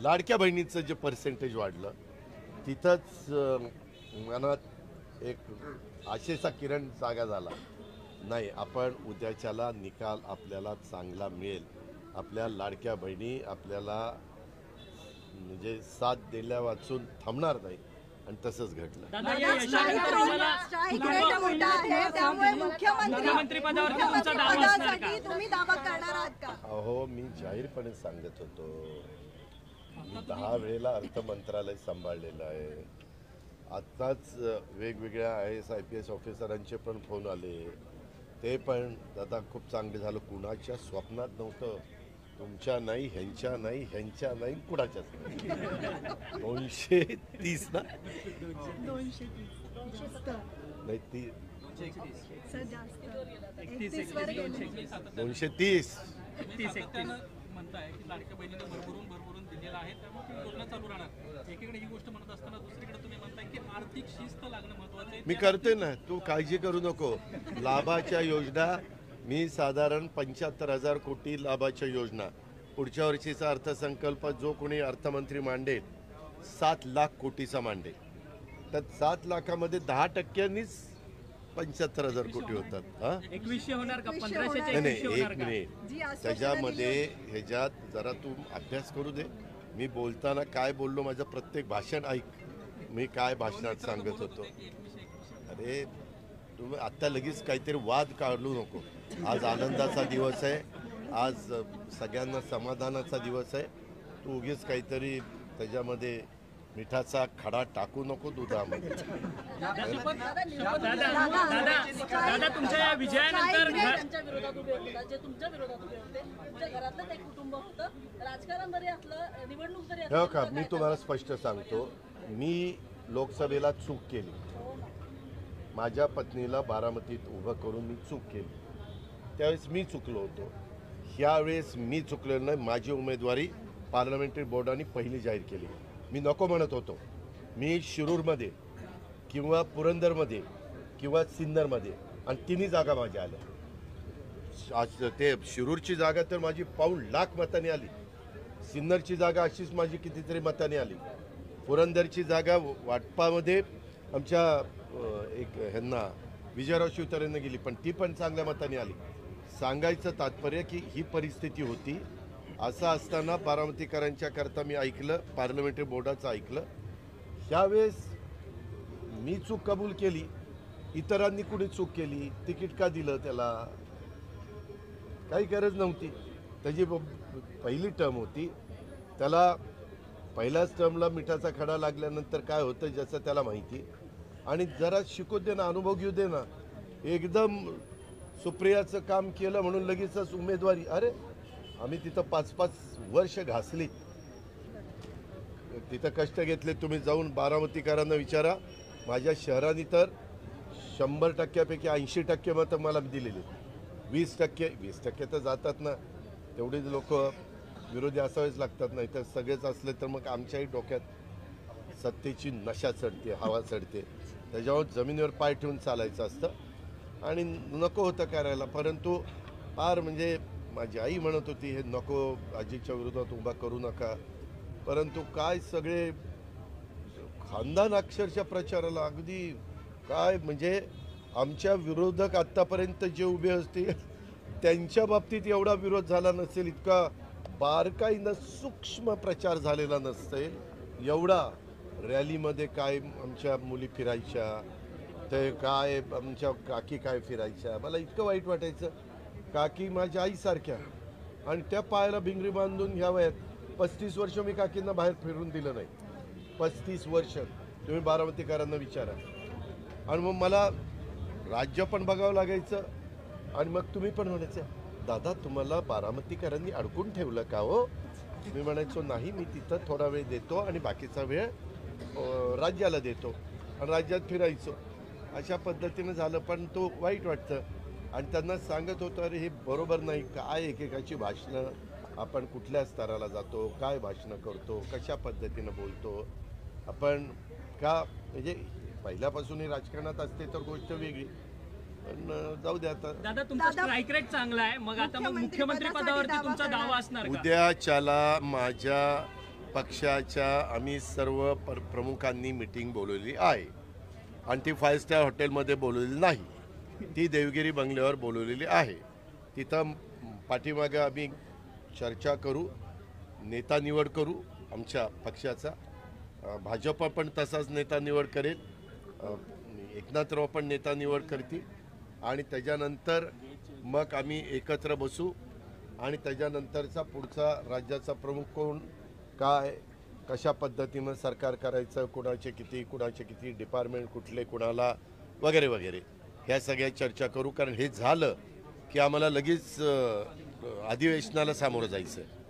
लाडक्या बहिणीचं जे पर्सेंटेज वाढलं तिथंच मनात एक आशेचा किरण जागा झाला. नाही, आपण उद्याच्याला निकाल आपल्याला चांगला मिळेल. आपल्या लाडक्या बहिणी आपल्याला म्हणजे साथ दिल्या वाचून थांबणार नाही आणि तसंच घडलं. अहो, मी जाहीरपणे सांगत होतो, मी 10 वेळेला अर्थ मंत्रालय सांभाळलेलं आहे. आत्ताच वेगवेगळ्या IAS IPS ऑफिसरांचे पण फोन आले, ते पण दादा खूप चांगले झालं. कुणाच्या स्वप्नात नव्हतं, तुमच्या नाही, ह्यांच्या नाही, ह्यांच्या नाही, कुणाच्याच नाही. 230 ना, 230 म्हणताय की लाडक्या बहिणीने भरभरून दिलेला आहे, त्यामुळे ती योजना चालू राहणार. एकीकडे ही गोष्ट म्हणत असताना दुसरीकडे तुम्ही म्हणताय की आर्थिक शिस्त लागणं महत्त्वाचं आहे. मी करते ना, तू काळजी करू नको. लाभाच्या योजना मी साधारण 75,000 कोटी लाभाच्या योजना, पुढच्या वर्षीचा अर्थसंकल्प जो कोणी अर्थमंत्री मांडेल 7 लाख कोटीचा मांडेल, तर 7 लाखामध्ये 10%नीच 75,000 कोटी होतात. हा, 2100 होणार का? 1500 नाही, एक मिनिट. त्याच्यामध्ये ह्याच्यात जरा तू अभ्यास करू दे. मी बोलताना काय बोललो, माझं प्रत्येक भाषण ऐक. मी काय भाषणात सांगत होतो. अरे तुम्ही आत्ता लगेच काहीतरी वाद काढू नको. आज आनंदाचा दिवस आहे, आज सगळ्यांना समाधानाचा दिवस आहे. तू उगीच काहीतरी त्याच्यामध्ये मिठाचा खडा टाकू नको दुधामध्ये. दादा, तुमच्या या विजयानंतर त्यांच्या विरोधात उभे होते, जे तुमच्या विरोधात उभे होते, तुमच्या घरातलं ते कुटुंब होतं. राजकारण जरी असलं, निवडणूक जरी हो का, मी तुम्हाला स्पष्ट सांगतो, मी लोकसभेला चूक केली. माझ्या पत्नीला बारामतीत उभं करून मी चूक केली. त्यावेळेस मी चुकलो होतो. ह्यावेळेस मी चुकलेलो नाही. माझी उमेदवारी पार्लमेंटरी बोर्डाने पहिली जाहीर केली. मी नको म्हणत होतो. मी शिरूरमध्ये किंवा पुरंदरमध्ये किंवा सिन्नरमध्ये, आणि 3 जागा माझ्या आल्या. ते शिरूरची जागा तर माझी 1.25 लाख मतांनी आली. सिन्नरची जागा अशीच माझी कितीतरी मतांनी आली. पुरंदरची जागा वाटपामध्ये आमच्या एक ह्यांना विजयराव शिवतारेंना गेली, पण ती पण चांगल्या मतांनी आली. सांगायचं तात्पर्य की ही परिस्थिती होती. असं असताना बारामतीकरांच्या करता मी ऐकलं, पार्लमेंटरी बोर्डाचं ऐकलं. ह्यावेळेस मी चूक कबूल केली, इतरांनी कुणी चूक केली. तिकीट का दिलं त्याला? काही गरज नव्हती. त्याची पहिली टर्म होती, त्याला पहिल्याच टर्मला मिठाचा खडा लागल्यानंतर काय होतं ज्याचं त्याला माहिती. आणि जरा शिकू दे ना, अनुभव घेऊ दे ना. एकदम सुप्रियाचं काम केलं म्हणून लगेचच उमेदवारी. अरे आम्ही तिथं 5-5 वर्ष घासली, तिथं कष्ट घेतले. तुम्ही जाऊन बारामतीकरांना विचारा. माझ्या शहराने तर 100%पैकी 80% मतं मला दिलेली. 20% तर जातात ना, तेवढीच लोक विरोधी असावेच लागतात. नाही तर सगळेच असले तर मग आमच्याही डोक्यात सत्तेची नशा चढते, हवा चढते. त्याच्यावर जमिनीवर पाय ठेवून चालायचं असतं आणि नको होतं करायला. परंतु फार म्हणजे माझी आई म्हणत होती हे नको, आजीच्या विरोधात उभा करू नका. परंतु काय सगळे खानदान अक्षरशः प्रचाराला, अगदी काय म्हणजे आमच्या विरोधक आत्तापर्यंत जे उभे असतील त्यांच्या बाबतीत एवढा विरोध झाला नसेल, इतका बारकाईनं सूक्ष्म प्रचार झालेला नसेल एवढा. रॅलीमध्ये काय आमच्या मुली फिरायच्या, ते काय आमच्या काकी काय फिरायच्या. मला इतकं वाईट वाटायचं. काकी माझ्या आईसारख्या, आणि त्या पायाला भिंगरी बांधून ह्या वयात 35 वर्ष मी काकींना बाहेर फिरून दिलं नाही. 35 वर्ष तुम्ही बारामतीकरांना विचारा. आणि मग मला राज्य पण बघावं लागायचं. आणि मग तुम्ही पण म्हणायचं दादा तुम्हाला बारामतीकरांनी अडकून ठेवलं का हो? मी म्हणायचो नाही, मी तिथं थोडा वेळ देतो आणि बाकीचा वेळ राज्याला देतो, आणि राज्यात फिरायचो. अशा पद्धतीनं झालं. पण तो वाईट वाटतं. आणि त्यांना सांगत होतं अरे हे बरोबर नाही. काय एकेकाची भाषणं, आपण कुठल्या स्तराला जातो, काय भाषणं करतो, कशा पद्धतीनं बोलतो आपण. का म्हणजे पहिल्यापासूनही राजकारणात असते तर गोष्ट वेगळी, पण जाऊ द्या. आता दादा तुमचा स्ट्राईक रेट चांगला आहे, मग आता मग मुख्यमंत्री पदावरती तुमचा दावा असणार का? उद्याच्याला माझ्या पक्षाच्या आम्ही सर्व प्रमुखांनी मिटिंग बोलवली आहे आणि ती 5 स्टार हॉटेलमध्ये बोलवलेली नाही, ती देवगिरी बंगल्यावर बोलवलेली आहे. तिथं पाठीमागं आम्ही चर्चा करू, नेता निवड करू आमच्या पक्षाचा. भाजप पण तसाच नेता निवड करेल, एकनाथराव पण नेता निवड करतील आणि त्याच्यानंतर मग आम्ही एकत्र बसू आणि त्याच्यानंतरचा पुढचा राज्याचा प्रमुख कोण, काय, कशा पद्धतीनं सरकार करायचं, कुणाचे किती डिपार्टमेंट कुठले कुणाला वगैरे वगैरे ह्या सगळ्या चर्चा करू. कारण हे झालं की आम्हाला लगेच अधिवेशनाला सामोरं जायचं आहे.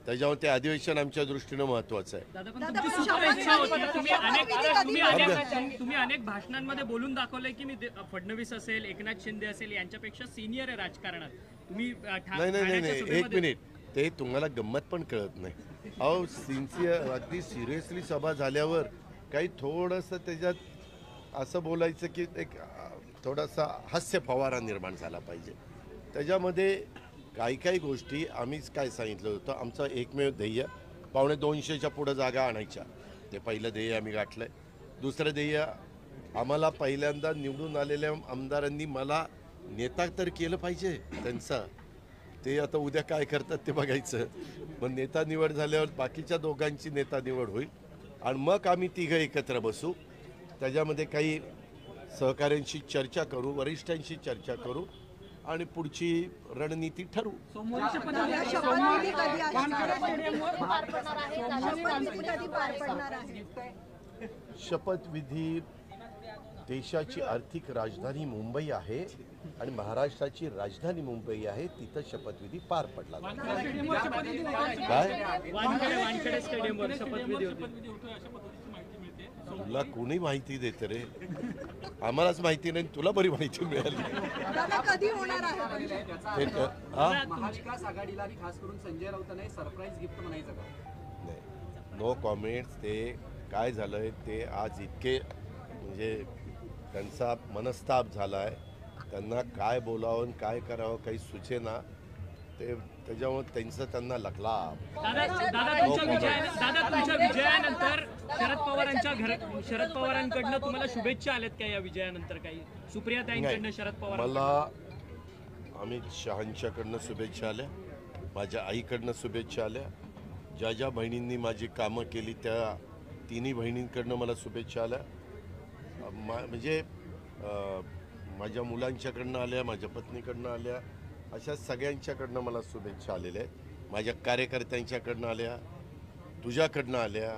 त्याच्यामुळे ते अधिवेशन आमच्या दृष्टीनं महत्त्वाचं आहे. दादा पण तुमची सुपर इच्छा होती. तुम्ही अनेक भाषणांमध्ये बोलून दाखवलंय की मी फडणवीस असेल, एकनाथ शिंदे असेल यांच्यापेक्षा सिनियर आहे राजकारणात. तुम्ही नाही, एक मिनिट, ते तुम्हाला गंमत पण कळत नाही. अहो सिन्सिअर अगदी सिरियसली सभा झाल्यावर काही थोडंसं त्याच्यात असं बोलायचं की एक थोडासा हास्य फवारा निर्माण झाला पाहिजे. त्याच्यामध्ये काही गोष्टी आम्हीच काय सांगितलं होतं, आमचं एकमेव ध्येय 250च्या पुढं जागा आणायच्या. ते पहिलं ध्येय आम्ही गाठलं आहे. दुसरं ध्येय, आम्हाला पहिल्यांदा निवडून आलेल्या आमदारांनी मला नेता तर केलं पाहिजे त्यांचा. ते आता उद्या काय करतात ते बघायचं. मग नेता निवड झाल्यावर बाकीच्या दोघांची नेता निवड होईल आणि मग आम्ही तिघं एकत्र बसू. त्याच्यामध्ये काही सहकाऱ्यांशी चर्चा करू, वरिष्ठांशी चर्चा करू आणि पुढची रणनीती ठरवू. शपथविधी, देशाची आर्थिक राजधानी मुंबई आहे आणि महाराष्ट्राची राजधानी मुंबई आहे, तिथं शपथविधी पार पडला. काय वानखेडे स्टेडियमवर शपथविधी होती. तुला कोणी माहिती देते रे? आम्हालाच माहिती नाही, तुला बरी माहिती मिळाली. कधी होणार आहे? महाविकास आघाडीला आणि खास करून संजय राऊतांना सरप्राईज गिफ्ट म्हणायचं का? नाही, नो कॉमेंट्स. ते काय झालंय ते आज इतके म्हणजे त्यांचा मनस्ताप झाला आहे, त्यांना काय बोलावं काय करावं काही सुचेना. ते त्याच्यामुळे त्यांना लकला. दादा तुमच्या विजयानंतर शरद पवारांकडनं तुम्हाला शुभेच्छा आल्यात का? या विजयानंतर काही सुप्रियाताईंकडनं शरद पवार? मला अमित शहांच्याकडनं शुभेच्छा आल्या, माझ्या आईकडनं शुभेच्छा आल्या, ज्या बहिणींनी माझी कामं केली त्या तिन्ही बहिणींकडनं मला शुभेच्छा आल्या. म्हणजे माझ्या मुलांच्याकडनं आल्या, माझ्या पत्नीकडनं आल्या, अशा सगळ्यांच्याकडनं मला शुभेच्छा आलेल्या आहेत. माझ्या कार्यकर्त्यांच्याकडनं आल्या, तुझ्याकडनं आल्या,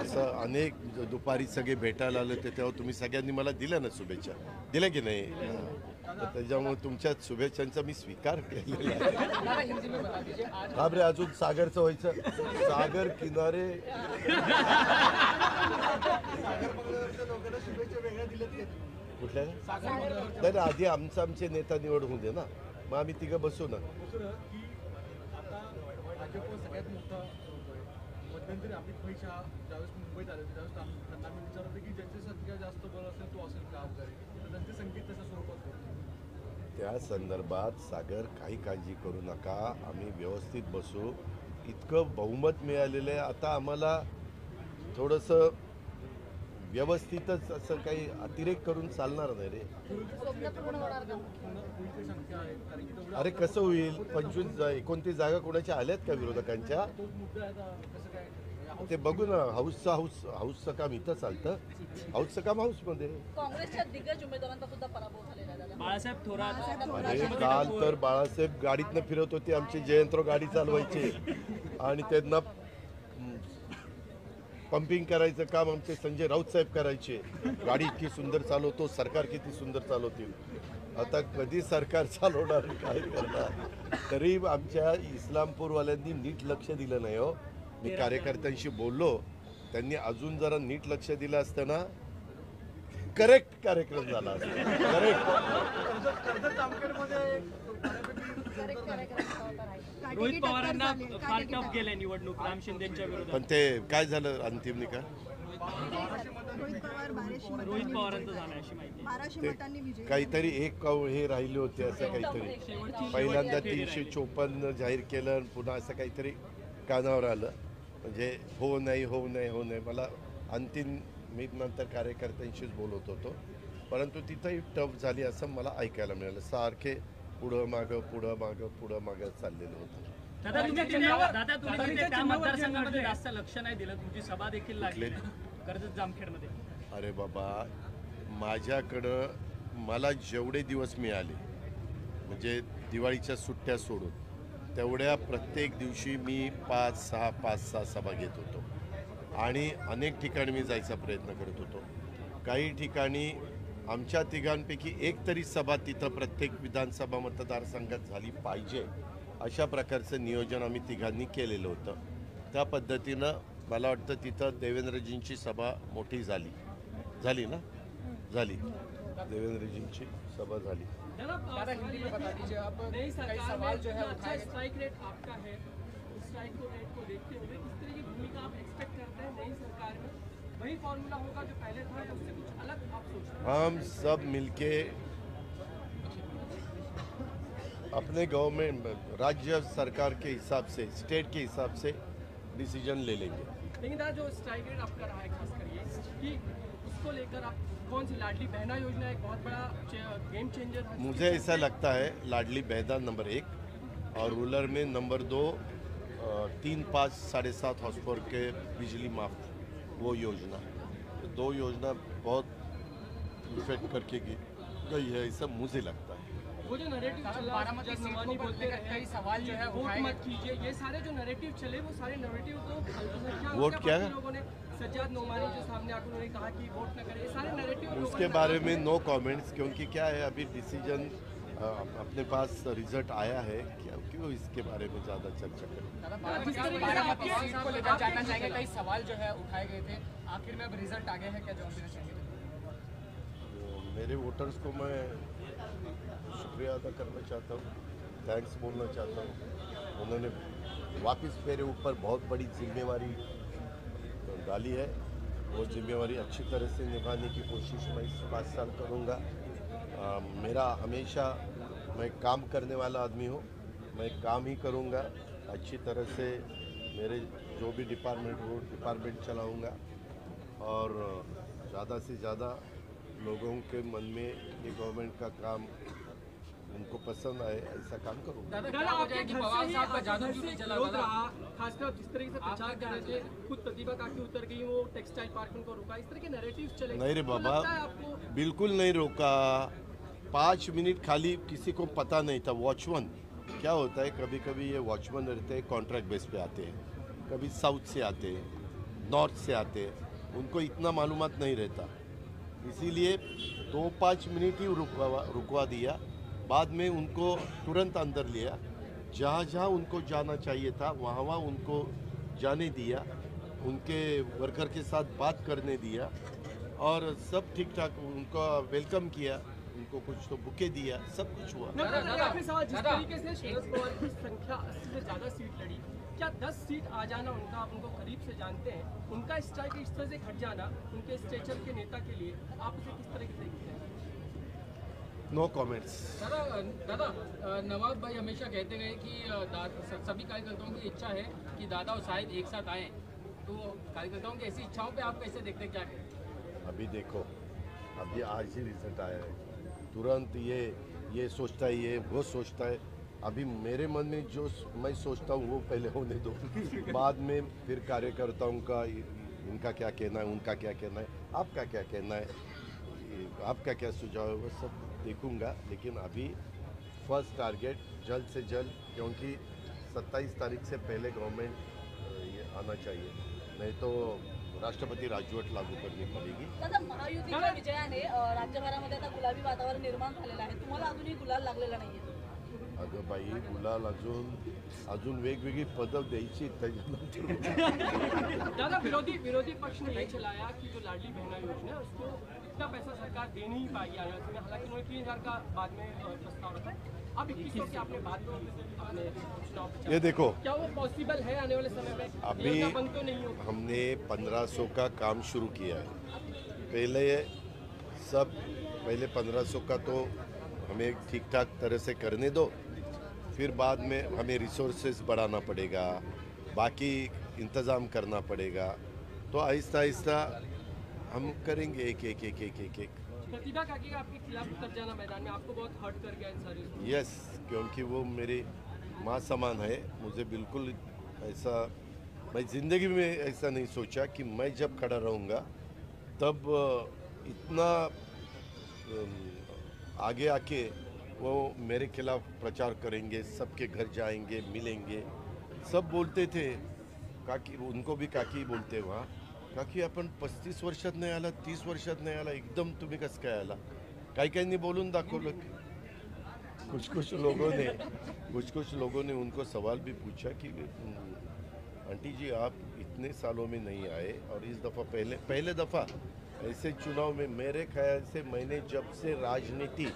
असं अनेक दुपारी सगळे भेटायला आले ते तेव्हा तुम्ही सगळ्यांनी मला दिल्या ना शुभेच्छा, दिल्या की नाही? तर त्याच्यामुळे तुमच्या शुभेच्छांचा मी स्वीकार केलेला आहे. बापरे, अजून सागरचं व्हायचं. सागर किनारे कुठल्या नाही, आधी आमचे नेता निवड होऊ दे ना, मग आम्ही तिघं बसू ना. सगळ्यात मोठा मध्यंतरी अमित भाई शहा ज्यावेळेस मुंबईत आले त्यावेळेस त्यांना मी विचारलं होतं की ज्याची संख्या जास्त बळ असेल तो असेल का वगैरे, तर त्यांचे संकेत तशा स्वरूपात होते. त्या संदर्भात सागर काही काळजी करू नका, आम्ही व्यवस्थित बसू. इतकं बहुमत मिळालेलं आहे, आता आम्हाला थोडंसं व्यवस्थितच असं काही अतिरेक करून चालणार नाही रे. अरे कसं होईल? 29 जागा कोणाच्या आल्यात का विरोधकांच्या? ते बघू ना. हाऊसचं काम इथं चालतं, हाऊसचं काम हाऊसमध्ये. काँग्रेसच्या दिग्गज उमेदवारांचा सुद्धा पराभव झालेला आहे दादा. बाळासाहेब थोरात अरे काल तर बाळासाहेब गाडीतनं फिरत होते, आमचे जयंतराव गाडी चालवायचे आणि त्यांना पंपिंग करायचं काम आमचे संजय राऊत साहेब करायचे. गाडी इतकी सुंदर चालवतो, सरकार किती सुंदर चालवतील. आता कधी सरकार चालवणार, काय करणार? तरी आमच्या इस्लामपूरवाल्यांनी नीट लक्ष दिलं नाही हो. मी कार्यकर्त्यांशी बोललो, त्यांनी अजून जरा नीट लक्ष दिलं असतं ना, करेक्ट कार्यक्रम झाला असता. रोहित पवारांना फार टफ गेलाय निवडणूक राम शिंदेच्या विरोधात. पण ते काय झालं अंतिम निकाल? रोहित पवारांचं झालं अशी माहिती. काहीतरी एक हे राहिले होते असं काहीतरी. पहिल्यांदा 354 जाहीर केलं, पुन्हा असं काहीतरी कानावर आलं. म्हणजे हो नाही मला अंतिम मी नंतर कार्यकर्त्यांशीच बोलत होतो, परंतु तिथंही टफ झाली असं मला ऐकायला मिळालं. सारखे पुढं मागं चाललेलं होतं. दादा तुम्ही त्या मतदारसंघामध्ये जास्त लक्ष नाही दिलं, तुमची सभा देखील लागली कर्जत जामखेडमध्ये. अरे बाबा, माझ्याकडं मला जेवढे दिवस मिळाले म्हणजे दिवाळीच्या सुट्ट्या सोडून तेवढ्या प्रत्येक दिवशी मी 5-6 सभा घेत होतो आणि अनेक ठिकाणी मी जायचा प्रयत्न करत होतो. काही ठिकाणी आमच्या तिघांपैकी एक तरी सभा तिथं प्रत्येक विधानसभा मतदारसंघात झाली पाहिजे अशा प्रकारचं नियोजन आम्ही तिघांनी केलेलं होतं. त्या पद्धतीनं मला वाटतं तिथं देवेंद्रजींची सभा मोठी झाली ना, झाली देवेंद्रजींची सभा झाली. दादा हिंदी में बता दीजिए आप नई कई सरकार सवाल में जो है अच्छा उठाए स्ट्राइक रेट आपका है, स्ट्राइक रेट को देखते हुए किस तरह की भूमिका आप एक्सपेक्ट करते हैं नई सरकार में? वही फॉर्मूला होगा जो पहले था या उससे कुछ अलग आप सोच रहे हैं? हम सब मिलके अपने गवर्नमेंट राज्य सरकार के हिसाब से, स्टेट के हिसाब से डिसीजन ले लेंगे. लेकिन दादा जो स्ट्राइक रेट आपका रहा है खास करके कि उसको लेकर आप कौन सी लाडली बहना योजना एक बहुत बड़ा गेम चेंजर है? मुझे ऐसा लगता है लाडली बहना नंबर 1 और रूरल में नंबर 2 3, 5, 7.5 हॉर्स पावर के बिजली माफ वो योजना, तो 2 योजना बहुत इफेक्ट करके गई है ऐसा मुझे लगता है. वो जो नैरेटिव चला बारामती जब सीट नवानी को बोलते लेकर रहे कई सवाल जो है वोट उठाए मत कीजिए, ये सारे जो नैरेटिव चले वो सारे नैरेटिव को अल्पसंख्यक वोट क्या है? लोगों ने सज्जाद नोमानी जो सामने आकर उन्होंने कहा कि वोट न करें, ये सारे नैरेटिव उसके बारे में नो कमेंट्स, क्योंकि क्या है अभी डिसीजन अपने पास रिजल्ट आया है, क्यों इसके बारे में ज़्यादा चर्चा करें. दादा बारामती सीट को लेकर जानना चाहेंगे, कई सवाल जो है उठाए गए थे, आखिर में अब रिजल्ट आ गया है, क्या जवाब देना चाहेंगे? मेरे वोटर्स को मैं शुक्रिया अदा करना चाहता हूँ, थैंक्स बोलना चाहता हूँ. उन्होंने वापस मेरे ऊपर बहुत बड़ी जिम्मेवारी डाली है, वो जिम्मेवारी अच्छी तरह से निभाने की कोशिश मैं इस 5 साल करूँगा. मेरा हमेशा, मैं काम करने वाला आदमी हूँ, मैं काम ही करूँगा अच्छी तरह से. मेरे जो भी डिपार्टमेंट हो डिपार्टमेंट चलाऊँगा और ज़्यादा से ज़्यादा लोगों के मन में ये गवर्नमेंट का काम उनको पसंद आए ऐसा काम करूँगा. दादा आपके घर से ही जादू क्यों चला रहा, खासकर जिस तरीके से प्रचार कर रहे थे, खुद प्रतिभा काकी उतर गई, वो टेक्सटाइल पार्क उनको रोका, इस तरह के नैरेटिव चले. नहीं रे तो बाबा, लगता है आपको बिल्कुल नहीं रोका. 5 मिनट खाली किसी को पता नहीं था. वॉचमैन क्या होता है, कभी कभी ये वॉचमैन रहते हैं कॉन्ट्रैक्ट बेस पे आते हैं, कभी साउथ से आते हैं, नॉर्थ से आते हैं, उनको इतना मालूमात नहीं रहता, इसीलिए 2-5 मिनट ही रुकवा दिया. बाद में उनको तुरंत अंदर लिया, जहाँ जहाँ उनको जाना चाहिए था वहाँ उनको जाने दिया, उनके वर्कर के साथ बात करने दिया और सब ठीक ठाक उनको वेलकम किया, उनको कुछ तो बुके दिया, सब कुछ हुआ. आखिरी सवाल, जिस तरीके से शरद पवार की संख्या 80 से ज़्यादा सीट लड़ी, क्या 10 सीट आ जाना उनका, आप उनको करीब से जानते हैं, उनका स्ट्राइक इस तरह से घट जाना उनके स्टेचर के नेता के लिए, आप उसे किस तरह से देखते हैं? No comments. दादा नवाब भाई हमेशा कहते गए कि सभी कार्यकर्ताओं की इच्छा है कि दादा और शाहिद एक साथ आएँ, तो कार्यकर्ताओं की ऐसी इच्छाओं पे आप कैसे देखते हैं, क्या कहें? अभी देखो, अभी आज ही रिजल्ट आया है, तुरंत ये सोचता है, ये वो सोचता है. अभी मेरे मन में जो मैं सोचता हूँ वो पहले होने दो, बाद में फिर कार्यकर्ताओं का इनका क्या कहना है, उनका क्या कहना है, आपका क्या कहना है, आपका क्या सुझाव है, वो सब देखूंगा. लेकिन अभी फर्स्ट टारगेट जल्द से जल्द, क्योंकि 27 तारीख से पहले गवर्नमेंट ये आना चाहिए, नहीं तो राष्ट्रपती राजवट लागू करनी पडेगी. दादा महायुतीच्या विजयाने राज्यभरामध्ये आता गुलाबी वातावरण निर्माण झालेलं आहे, तुम्हाला अजूनही गुलाल लागलेला नाहीये? अगं बाई, गुलाल अजून वेगवेगळी पदं द्यायची त्याच्यानंतर. दादा विरोधी पक्ष ने ये चलाया कि जो लाडली बहना योजना है उसको इतना पैसा सरकार दे नहीं पाएगी आने वाले समय, हालांकि उन्होंने 3000 का बाद में प्रस्ताव रखा. अब 2100 के आपने बाद में अपने चुनाव प्रचार, ये देखो, क्या वो पॉसिबल है आने वाले समय में? अभी योजना बंद तो नहीं होगी. हमने 1500 का काम शुरू किया है. पहले 1500 का तो हमें ठीक ठाक तरह से करने दो, फिर बाद में हमें रिसोर्सेज बढ़ाना पड़ेगा, बाकी इंतज़ाम करना पड़ेगा। तो आहिस्ता आहिस्ता हम करेंगे एक एक एक एक एक एक प्रतिभा काकी का आपके खिलाफ उतर जाना मैदान में आपको बहुत हर्ट कर गया इन सारी यस, क्योंकि वो मेरी माँ समान है। मुझे बिल्कुल ऐसा, मैं ज़िंदगी में ऐसा नहीं सोचा कि मैं जब खड़ा रहूँगा तब इतना आगे आके वो मेरे खिलाफ प्रचार करेंगे, सबके घर जाएंगे, मिलेंगे। सब बोलते थे काकी, उनको भी काकी बोलते वहाँ, काकी आपण 35 वर्षात नाही आला, 30 वर्षात नाही आला, एकदम तुम्ही कसं काय आला? काही काहींनी बोलून दाखवलं। कुछ कुछ लोगों ने उनको सवाल भी पूछा कि आंटी जी आप इतने सालों में नहीं आए और इस दफ़ा पहले दफ़ा ऐसे चुनाव में मेरे ख्याल से मैंने जब से राजनीति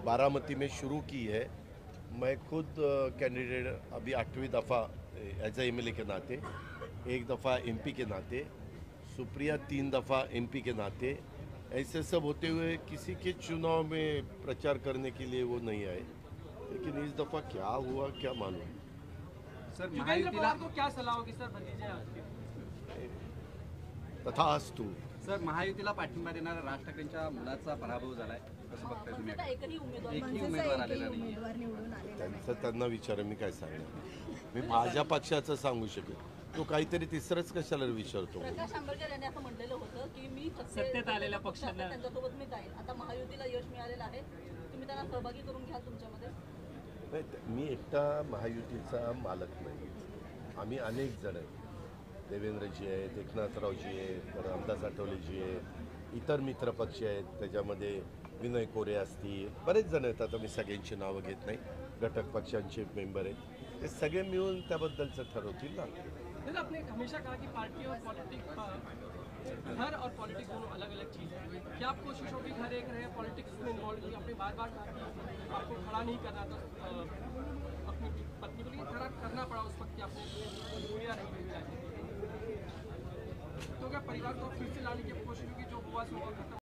बारामती में शुरू की है, मैं खुद कैंडिडेट अभी 8वीं दफ़ा एज ए MLA के नाते, एक दफ़ा MP के नाते, सुप्रिया 3 दफ़ा MP के नाते, ऐसे सब होते हुए किसी के चुनाव में प्रचार करने के लिए वो नहीं आए। लेकिन इस दफ़ा क्या हुआ क्या मालूम। सर युगेंद्र पवार को क्या सलाह होगी सर भतीजे आपके? तथास्तु। सर महायुतीला पाठिंबा देणाऱ्या राज ठाकरेंच्या मुलाचा पराभव झालाय, कसं बघताय तुम्ही? आता एकही उमेदवार एकही उमेदवार आलेला नाही. उमेदवार निवडून आलेला नाही. त्यांचं त्यांना विचार, मी काय सांगणार? मी माझ्या पक्षाचं सांगू शकेल, तो काहीतरी तिसरंच कशाला विचारतो? प्रकाश आंबेडकर यांनी असं म्हटलेलं होतं की मी सत्तेत आलेल्या पक्षाला- त्यांच्यासोबत मी जाईल. आता महायुतीला यश मिळालेलं आहे, तुम्ही त्यांना सहभागी करून घ्याल तुमच्यामध्ये? नाही, मी एकटा महायुतीचा मालक नाही. आम्ही अनेक जण आहेत. देवेंद्रजी आहेत, एकनाथरावजी आहेत, तर रामदास आठवलेजी आहेत, इतर मित्रपक्ष आहेत, त्याच्यामध्ये विनय कोरे असतील, बरेच जण आहेत. आता मी सगळ्यांची नावं घेत नाही. घटक पक्षांचे मेंबर आहेत, ते सगळे मिळून त्याबद्दलचं ठरवतील ना. सर आपने हमेशा कहा कि पार्टी और पॉलिटिक्स, घर और पॉलिटिक्स दोनों अलग अलग चीज़ है। क्या आप कोशिश होगी घर एक रहे, पॉलिटिक्स में इन्वॉल्व होगी? आपने बार बार कहा कि आपको खड़ा नहीं करना था, अपनी पत्नी को, लेकिन खड़ा करना पड़ा उस वक्त कि आपने गोलियां नहीं दी। तो क्या परिवार को फिर से लाने की कोशिश होगी, जो हुआ सो हुआ खत्म?